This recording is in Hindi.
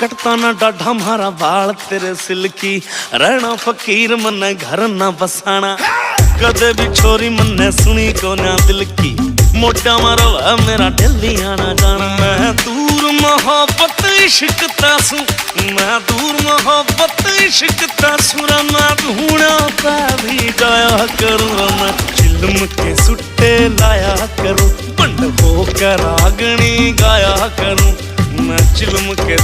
कटता ना डाढ़ा मारा बाल तेरे सिल्की, रहना फकीर मन्ने घर ना बसाना, कदे भी छोरी मन्ने सुनी को ना दिल की, मोटा मारो मेरा दिल्ली आना जाना। मैं दूर मोहब्बत इश्क तासू, मैं दूर मोहब्बत इश्क तासू, मैं ढूंढा पा भी जाया करूँ, मैं चिल्म के सुट्टे लाया करूँ, बंड होकर आगनी गाया करूँ, मैं चिल्म के